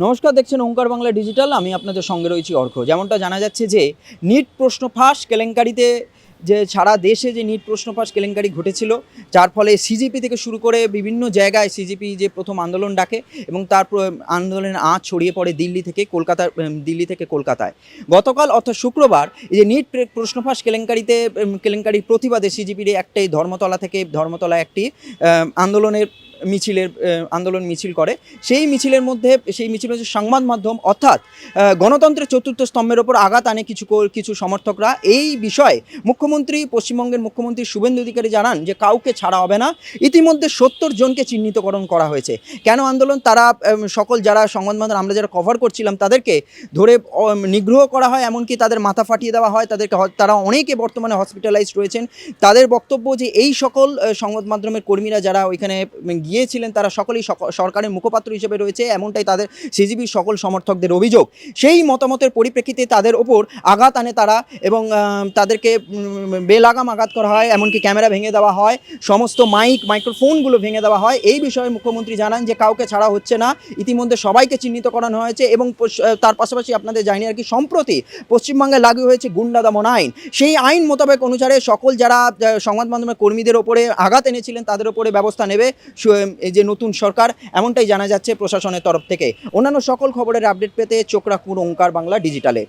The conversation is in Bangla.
নমস্কার, দেখছেন ওঙ্কার বাংলা ডিজিটাল। আমি আপনাদের সঙ্গে রয়েছি অর্ক। যেমনটা জানা যাচ্ছে যে নিট প্রশ্ন ফাঁস কেলেঙ্কারিতে যে সারা দেশে যে নিট প্রশ্ন ফাঁস কেলেঙ্কারি ঘটেছিল, যার ফলে সিজিপি থেকে শুরু করে বিভিন্ন জায়গায় সিজিপি যে প্রথম আন্দোলন ডাকে এবং তারপর আন্দোলনের আঁচ ছড়িয়ে পড়ে দিল্লি থেকে কলকাতায়। গতকাল অর্থাৎ শুক্রবার এই যে নিট প্রশ্ন ফাঁস কেলেঙ্কারির প্রতিবাদে সিজিপির ধর্মতলা একটি আন্দোলন মিছিল করে। সেই মিছিলের মধ্যে সংবাদ মাধ্যম অর্থাৎ গণতন্ত্রের চতুর্থ স্তম্ভের ওপর আঘাত আনে কিছু সমর্থকরা। এই বিষয়ে পশ্চিমবঙ্গের মুখ্যমন্ত্রী শুভেন্দু অধিকারী জানান যে কাউকে ছাড়া হবে না। ইতিমধ্যে 70 জনকে চিহ্নিতকরণ করা হয়েছে। কেন আন্দোলন? তারা সকল যারা সংবাদ মাধ্যম আমরা যারা কভার করছিলাম তাদেরকে ধরে নিগ্রহ করা হয়, এমনকি তাদের মাথা ফাটিয়ে দেওয়া হয়। তারা অনেকে বর্তমানে হসপিটালাইজড রয়েছেন। তাদের বক্তব্য যে এই সকল সংবাদ মাধ্যমের কর্মীরা যারা ওইখানে গিয়েছিলেন তারা সকলেই সরকারের মুখপাত্র হিসেবে রয়েছে, এমনটাই তাদের সিজিবির সকল সমর্থকদের অভিযোগ। সেই মতামতের পরিপ্রেক্ষিতে তাদের ওপর আঘাত আনে তারা এবং তাদেরকে বেলাগাম আঘাত করা হয়, এমনকি ক্যামেরা ভেঙে দেওয়া হয়, সমস্ত মাইক্রোফোনগুলো ভেঙে দেওয়া হয়। এই বিষয়ে মুখ্যমন্ত্রী জানান যে কাউকে ছাড়া হচ্ছে না, ইতিমধ্যে সবাইকে চিহ্নিত করানো হয়েছে এবং তার পাশাপাশি আপনাদের জানি আর কি সম্প্রতি পশ্চিমবঙ্গে লাগু হয়েছে গুন্ডা দমন আইন। সেই আইন মোতাবেক অনুসারে সকল যারা সংবাদ মাধ্যমের কর্মীদের ওপরে আঘাত এনেছিলেন তাদের ওপরে ব্যবস্থা নেবে এই যে নতুন সরকার, এমনটাই জানা যাচ্ছে প্রশাসনের তরফ থেকে। অন্যান্য সকল খবরের আপডেট পেতে চোখ রাখুন ওঙ্কার বাংলা ডিজিটালে।